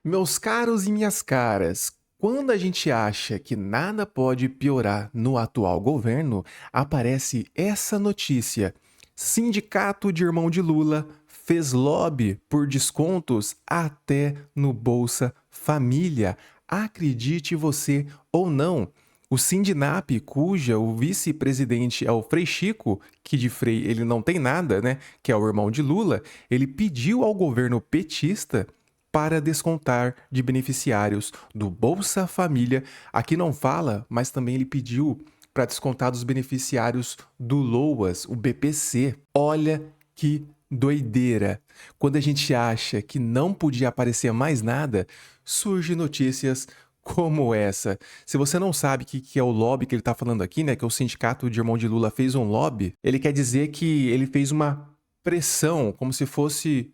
Meus caros e minhas caras, quando a gente acha que nada pode piorar no atual governo, aparece essa notícia. Sindicato de irmão de Lula fez lobby por descontos até no Bolsa Família. Acredite você ou não. O Sindinap, cuja o vice-presidente é o Frei Chico, que de Frei ele não tem nada, né? Que é o irmão de Lula, ele pediu ao governo petista para descontar de beneficiários do Bolsa Família. Aqui não fala, mas também ele pediu para descontar dos beneficiários do LOAS, o BPC. Olha que doideira. Quando a gente acha que não podia aparecer mais nada, surgem notícias como essa. Se você não sabe o que é o lobby que ele está falando aqui, né, que o sindicato de irmão de Lula fez um lobby, ele quer dizer que ele fez uma pressão, como se fosse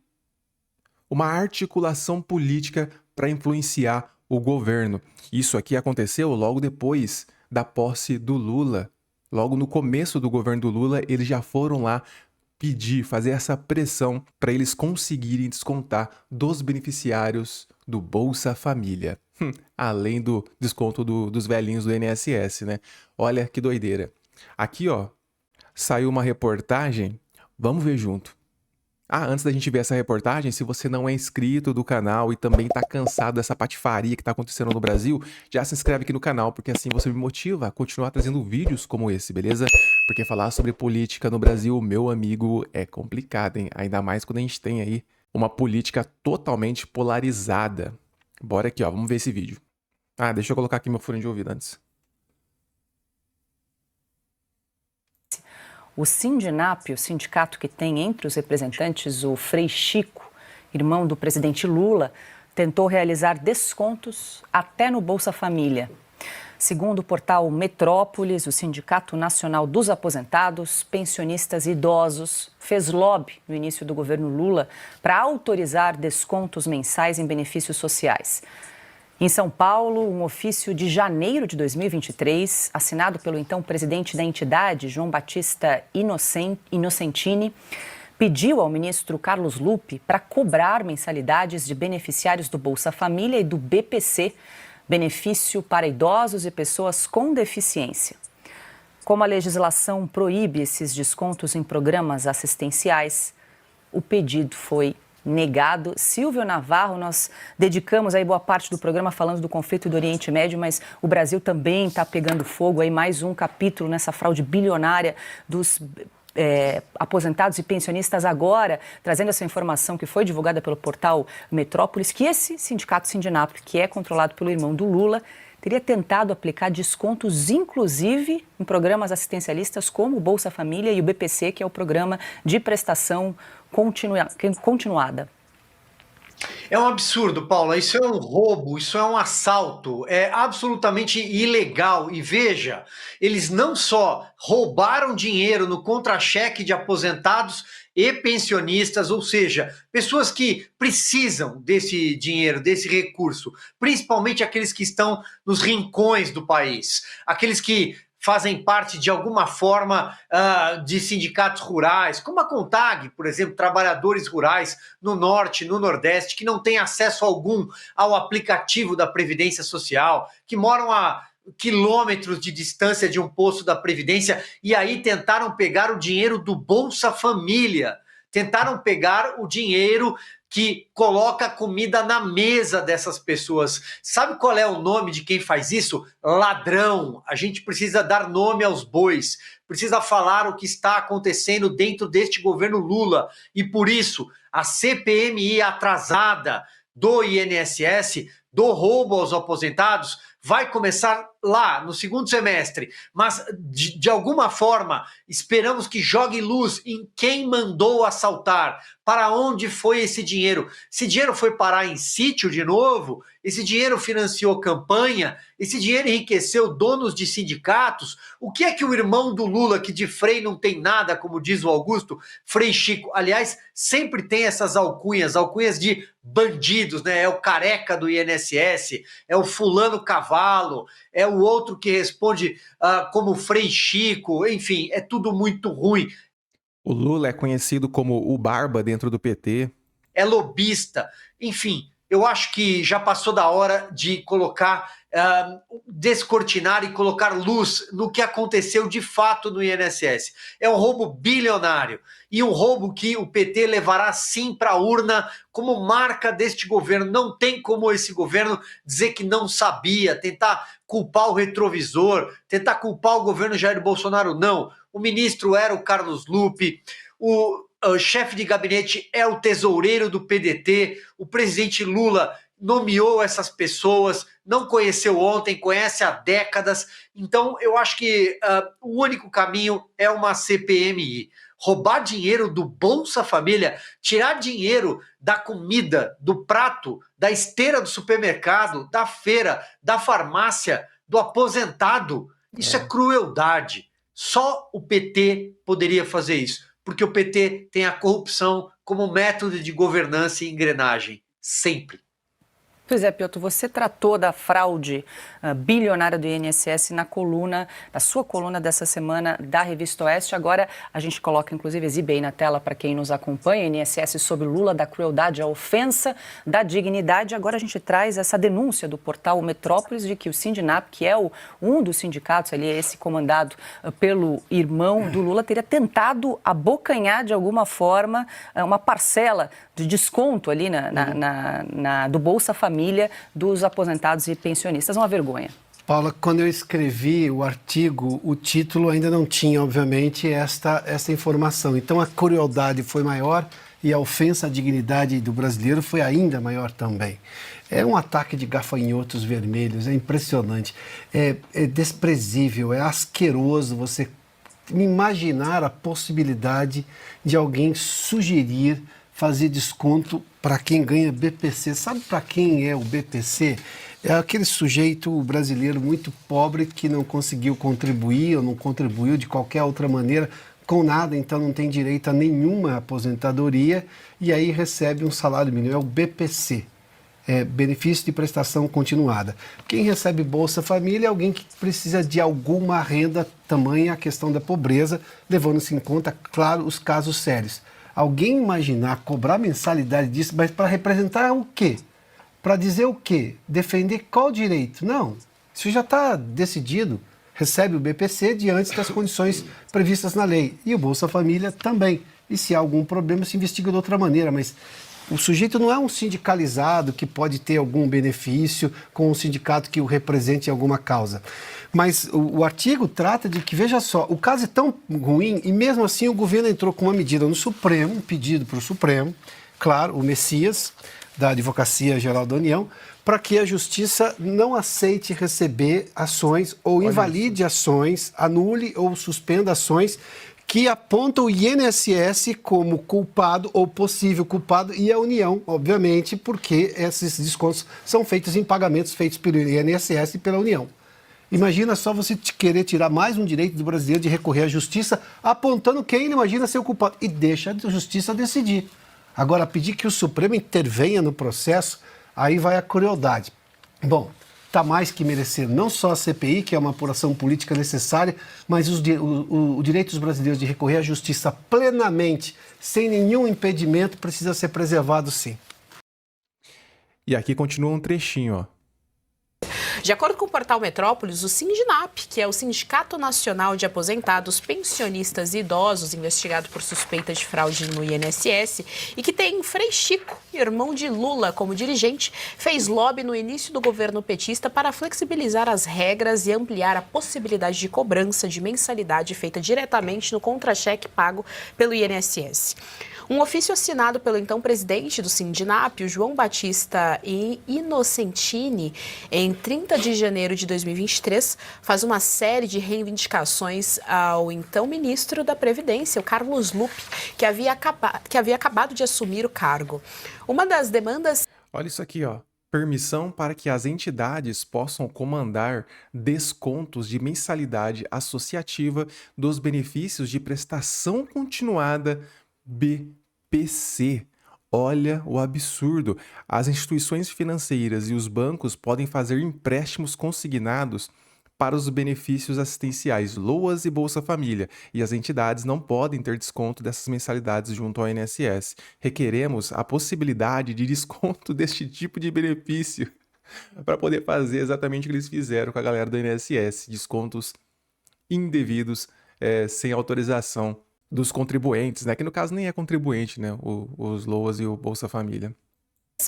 uma articulação política para influenciar o governo. Isso aqui aconteceu logo depois da posse do Lula. Logo no começo do governo do Lula, eles já foram lá pedir, fazer essa pressão para eles conseguirem descontar dos beneficiários do Bolsa Família. Além do desconto dos velhinhos do INSS, né? Olha que doideira. Aqui, ó, saiu uma reportagem. Vamos ver junto. Antes da gente ver essa reportagem, se você não é inscrito do canal e também tá cansado dessa patifaria que tá acontecendo no Brasil, já se inscreve aqui no canal, porque assim você me motiva a continuar trazendo vídeos como esse, beleza? Porque falar sobre política no Brasil, meu amigo, é complicado, hein? Ainda mais quando a gente tem aí uma política totalmente polarizada. Bora aqui, ó, vamos ver esse vídeo. Deixa eu colocar aqui meu fone de ouvido antes. O Sindinap, o sindicato que tem entre os representantes o Frei Chico, irmão do presidente Lula, tentou realizar descontos até no Bolsa Família. Segundo o portal Metrópolis, o Sindicato Nacional dos Aposentados, Pensionistas e Idosos fez lobby no início do governo Lula para autorizar descontos mensais em benefícios sociais. Em São Paulo, um ofício de janeiro de 2023, assinado pelo então presidente da entidade, João Batista Inocentini, pediu ao ministro Carlos Lupe para cobrar mensalidades de beneficiários do Bolsa Família e do BPC, benefício para idosos e pessoas com deficiência. Como a legislação proíbe esses descontos em programas assistenciais, o pedido foi negado. Silvio Navarro, nós dedicamos aí boa parte do programa falando do conflito do Oriente Médio, mas o Brasil também está pegando fogo, aí mais um capítulo nessa fraude bilionária dos aposentados e pensionistas. Agora, trazendo essa informação que foi divulgada pelo portal Metrópolis, que esse sindicato Sindinap, que é controlado pelo irmão do Lula, teria tentado aplicar descontos, inclusive, em programas assistencialistas como o Bolsa Família e o BPC, que é o programa de prestação continuada. É um absurdo, Paula. Isso é um roubo, isso é um assalto, é absolutamente ilegal. E veja, eles não só roubaram dinheiro no contra-cheque de aposentados e pensionistas, ou seja, pessoas que precisam desse dinheiro, desse recurso, principalmente aqueles que estão nos rincões do país, aqueles que fazem parte de alguma forma de sindicatos rurais, como a CONTAG, por exemplo, trabalhadores rurais no norte, no nordeste, que não têm acesso algum ao aplicativo da Previdência Social, que moram a quilômetros de distância de um posto da Previdência e aí tentaram pegar o dinheiro do Bolsa Família, tentaram pegar o dinheiro que coloca comida na mesa dessas pessoas. Sabe qual é o nome de quem faz isso? Ladrão. A gente precisa dar nome aos bois, precisa falar o que está acontecendo dentro deste governo Lula. E por isso, a CPMI atrasada do INSS, do roubo aos aposentados, vai começar lá no segundo semestre, mas de alguma forma esperamos que jogue luz em quem mandou assaltar, para onde foi esse dinheiro. Esse dinheiro foi parar em sítio de novo? Esse dinheiro financiou campanha? Esse dinheiro enriqueceu donos de sindicatos? O que é que o irmão do Lula, que de Frei não tem nada, como diz o Augusto, Frei Chico, aliás, sempre tem essas alcunhas de bandidos, né? É o careca do INSS, é o fulano cavalo, é o outro que responde como Frei Chico, enfim, é tudo muito ruim. O Lula é conhecido como o Barba dentro do PT. É lobista, enfim, eu acho que já passou da hora de colocar, descortinar e colocar luz no que aconteceu de fato no INSS. É um roubo bilionário e um roubo que o PT levará sim para a urna como marca deste governo. Não tem como esse governo dizer que não sabia, tentar culpar o retrovisor, tentar culpar o governo Jair Bolsonaro. Não, o ministro era o Carlos Lupe, o chefe de gabinete é o tesoureiro do PDT, o presidente Lula nomeou essas pessoas, não conheceu ontem, conhece há décadas. Então, eu acho que o único caminho é uma CPMI. Roubar dinheiro do Bolsa Família, tirar dinheiro da comida, do prato, da esteira do supermercado, da feira, da farmácia, do aposentado. Isso é crueldade. Só o PT poderia fazer isso, porque o PT tem a corrupção como método de governança e engrenagem, sempre. Pois é, Piotr, você tratou da fraude bilionária do INSS na sua coluna dessa semana da Revista Oeste. Agora a gente coloca, inclusive, exibe aí na tela para quem nos acompanha, INSS sobre Lula, da crueldade à ofensa da dignidade. Agora a gente traz essa denúncia do portal Metrópolis de que o Sindinap, que é um dos sindicatos, ali, esse comandado pelo irmão do Lula, teria tentado abocanhar de alguma forma uma parcela de desconto ali do Bolsa Família dos aposentados e pensionistas. Uma vergonha. Paula, quando eu escrevi o artigo, o título ainda não tinha, obviamente, essa informação. Então, a crueldade foi maior e a ofensa à dignidade do brasileiro foi ainda maior também. É um ataque de gafanhotos vermelhos, é impressionante, é desprezível, é asqueroso você imaginar a possibilidade de alguém sugerir fazer desconto para quem ganha BPC. Sabe para quem é o BPC? É aquele sujeito brasileiro muito pobre que não conseguiu contribuir ou não contribuiu de qualquer outra maneira com nada, então não tem direito a nenhuma aposentadoria e aí recebe um salário mínimo. É o BPC, benefício de prestação continuada. Quem recebe Bolsa Família é alguém que precisa de alguma renda, tamanha a questão da pobreza, levando-se em conta, claro, os casos sérios. Alguém imaginar cobrar mensalidade disso, mas para representar o quê? Para dizer o quê? Defender qual direito? Não, isso já está decidido. Recebe o BPC diante das condições previstas na lei. E o Bolsa Família também. E se há algum problema, se investiga de outra maneira. Mas o sujeito não é um sindicalizado que pode ter algum benefício com um sindicato que o represente em alguma causa. Mas o artigo trata de que, veja só, o caso é tão ruim e mesmo assim o governo entrou com uma medida no Supremo, um pedido para o Supremo, claro, o Messias, da Advocacia Geral da União, para que a Justiça não aceite receber ações ou invalide ações, anule ou suspenda ações que apontam o INSS como culpado ou possível culpado e a União, obviamente, porque esses descontos são feitos em pagamentos feitos pelo INSS e pela União. Imagina só você querer tirar mais um direito do brasileiro de recorrer à justiça, apontando quem ele imagina ser o culpado. E deixa a justiça decidir. Agora, pedir que o Supremo intervenha no processo, aí vai a crueldade. Bom, está mais que merecer não só a CPI, que é uma apuração política necessária, mas o direito dos brasileiros de recorrer à justiça plenamente, sem nenhum impedimento, precisa ser preservado, sim. E aqui continua um trechinho, ó. De acordo com o portal Metrópolis, o Sindinap, que é o Sindicato Nacional de Aposentados, Pensionistas e Idosos, investigado por suspeita de fraude no INSS, e que tem Frei Chico, irmão de Lula, como dirigente, fez lobby no início do governo petista para flexibilizar as regras e ampliar a possibilidade de cobrança de mensalidade feita diretamente no contra-cheque pago pelo INSS. Um ofício assinado pelo então presidente do Sindinap, o João Batista Inocentini, em 30 de janeiro de 2023, faz uma série de reivindicações ao então ministro da Previdência, o Carlos Lupe, que havia acabado de assumir o cargo. Uma das demandas... Olha isso aqui, ó. Permissão para que as entidades possam comandar descontos de mensalidade associativa dos benefícios de prestação continuada BPC. Olha o absurdo. As instituições financeiras e os bancos podem fazer empréstimos consignados para os benefícios assistenciais LOAS e Bolsa Família, e as entidades não podem ter desconto dessas mensalidades junto ao INSS. Requeremos a possibilidade de desconto deste tipo de benefício para poder fazer exatamente o que eles fizeram com a galera do INSS, descontos indevidos, sem autorização dos contribuintes, né? Que no caso nem é contribuinte, né? Os LOAS e o Bolsa Família.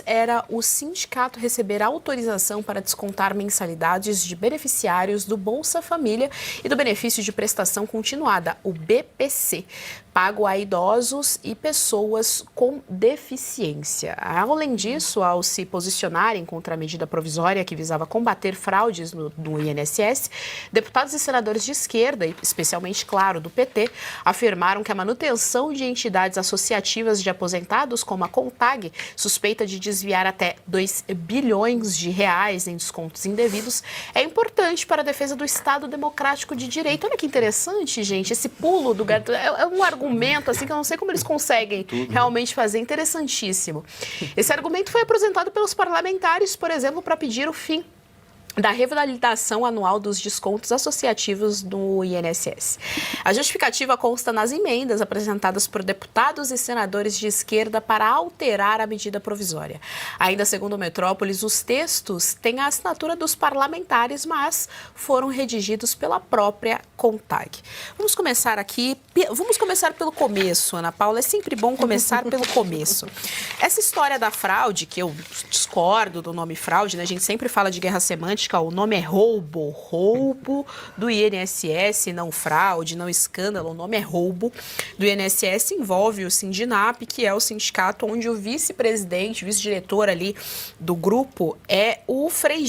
Era o sindicato receber autorização para descontar mensalidades de beneficiários do Bolsa Família e do benefício de prestação continuada, o BPC, pago a idosos e pessoas com deficiência. Além disso, ao se posicionarem contra a medida provisória que visava combater fraudes no INSS, deputados e senadores de esquerda, e especialmente, claro, do PT, afirmaram que a manutenção de entidades associativas de aposentados, como a CONTAG, suspeita de desviar até 2 bilhões de reais em descontos indevidos, é importante para a defesa do Estado Democrático de Direito. Olha que interessante, gente, esse pulo do gato é um argumento assim que eu não sei como eles conseguem realmente fazer, interessantíssimo. Esse argumento foi apresentado pelos parlamentares, por exemplo, para pedir o fim da revalidação anual dos descontos associativos do INSS. A justificativa consta nas emendas apresentadas por deputados e senadores de esquerda para alterar a medida provisória. Ainda segundo o Metrópolis, os textos têm a assinatura dos parlamentares, mas foram redigidos pela própria CONTAG. Vamos começar pelo começo, Ana Paula. É sempre bom começar pelo começo. Essa história da fraude, que eu discordo do nome fraude, né? A gente sempre fala de guerra semântica. O nome é roubo do INSS, não fraude, não escândalo, o nome é roubo do INSS, envolve o Sindinap, que é o sindicato onde o vice-presidente, vice-diretor ali do grupo é o Frei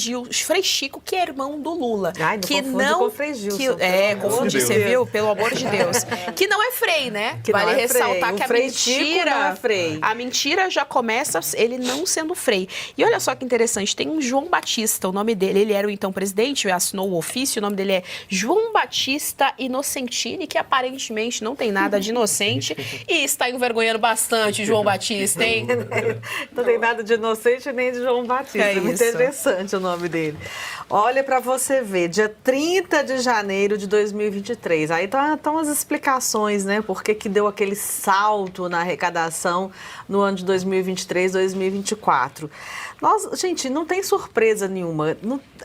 Chico, que é irmão do Lula. Ai, que não com o Frei Gilson. Confundi, você viu? Pelo amor de Deus. Que não é Frei, né? Que vale não é ressaltar Frei. que O Frei Chico não é Frei. A mentira já começa ele não sendo Frei. E olha só que interessante, tem um João Batista, o nome dele, ele era o então presidente, assinou o ofício, o nome dele é João Batista Inocentini, que aparentemente não tem nada de inocente e está envergonhando bastante João Batista, hein? Não tem nada de inocente nem de João Batista. É muito isso. Interessante o nome dele. Olha para você ver, dia 30 de janeiro de 2023. Aí estão as explicações, né? Por que deu aquele salto na arrecadação no ano de 2023, 2024. Gente, não tem surpresa nenhuma.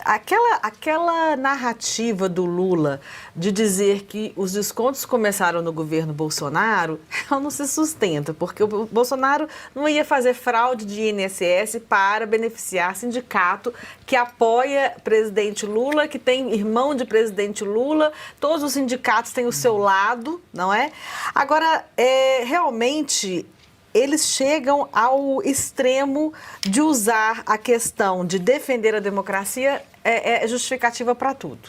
Aquela narrativa do Lula de dizer que os descontos começaram no governo Bolsonaro, ela não se sustenta, porque o Bolsonaro não ia fazer fraude de INSS para beneficiar sindicato que apoia presidente Lula, que tem irmão de presidente Lula, todos os sindicatos têm o seu lado, não é? Agora, realmente eles chegam ao extremo de usar a questão de defender a democracia justificativa para tudo.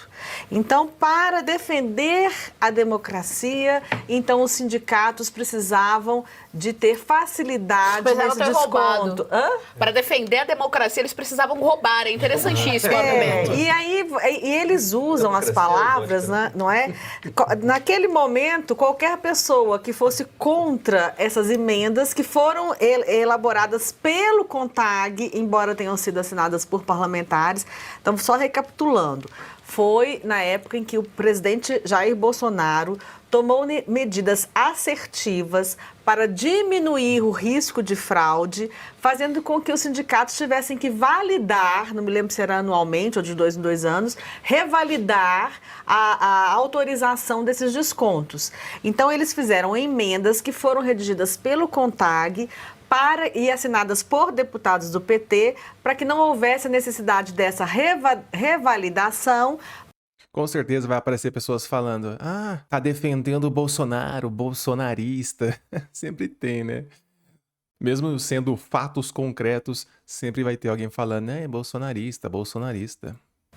Então, para defender a democracia, então os sindicatos precisavam de ter facilidade nesse desconto. Para defender a democracia, eles precisavam roubar. É interessantíssimo o argumento. E eles usam as palavras, né, não é? Naquele momento, qualquer pessoa que fosse contra essas emendas que foram elaboradas pelo CONTAG, embora tenham sido assinadas por parlamentares, então só recapitulando, foi na época em que o presidente Jair Bolsonaro tomou medidas assertivas para diminuir o risco de fraude, fazendo com que os sindicatos tivessem que validar, não me lembro se era anualmente ou de 2 em 2 anos, revalidar a autorização desses descontos. Então, eles fizeram emendas que foram redigidas pelo CONTAG e assinadas por deputados do PT, para que não houvesse a necessidade dessa revalidação. Com certeza vai aparecer pessoas falando, tá defendendo o Bolsonaro, bolsonarista. Sempre tem, né? Mesmo sendo fatos concretos, sempre vai ter alguém falando, bolsonarista.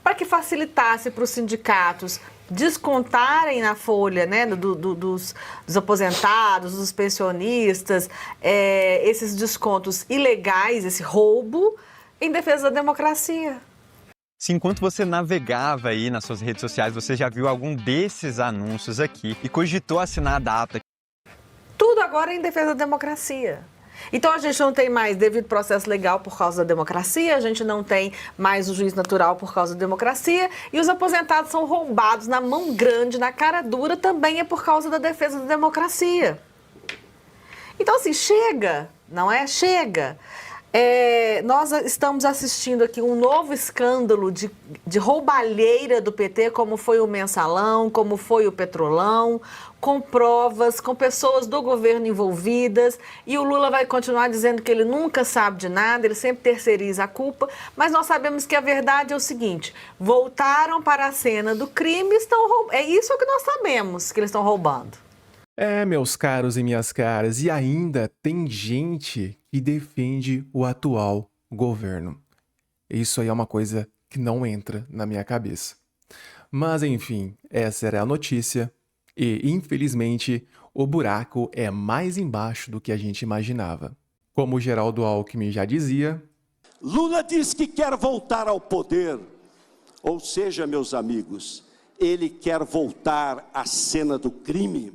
Para que facilitasse para os sindicatos descontarem na folha, né, dos aposentados, dos pensionistas, esses descontos ilegais, esse roubo, em defesa da democracia. Se enquanto você navegava aí nas suas redes sociais, você já viu algum desses anúncios aqui e cogitou assinar a data. Tudo agora em defesa da democracia. Então a gente não tem mais devido processo legal por causa da democracia, a gente não tem mais o juiz natural por causa da democracia, e os aposentados são roubados na mão grande, na cara dura, também é por causa da defesa da democracia. Então, assim, chega, não é? Chega. Nós estamos assistindo aqui um novo escândalo de roubalheira do PT, como foi o Mensalão, como foi o Petrolão, com provas, com pessoas do governo envolvidas, e o Lula vai continuar dizendo que ele nunca sabe de nada, ele sempre terceiriza a culpa, mas nós sabemos que a verdade é o seguinte: voltaram para a cena do crime, estão roubando. É isso que nós sabemos, que eles estão roubando. Meus caros e minhas caras, e ainda tem gente que defende o atual governo. Isso aí é uma coisa que não entra na minha cabeça. Mas enfim, essa era a notícia e, infelizmente, o buraco é mais embaixo do que a gente imaginava. Como o Geraldo Alckmin já dizia, Lula diz que quer voltar ao poder, ou seja, meus amigos, ele quer voltar à cena do crime.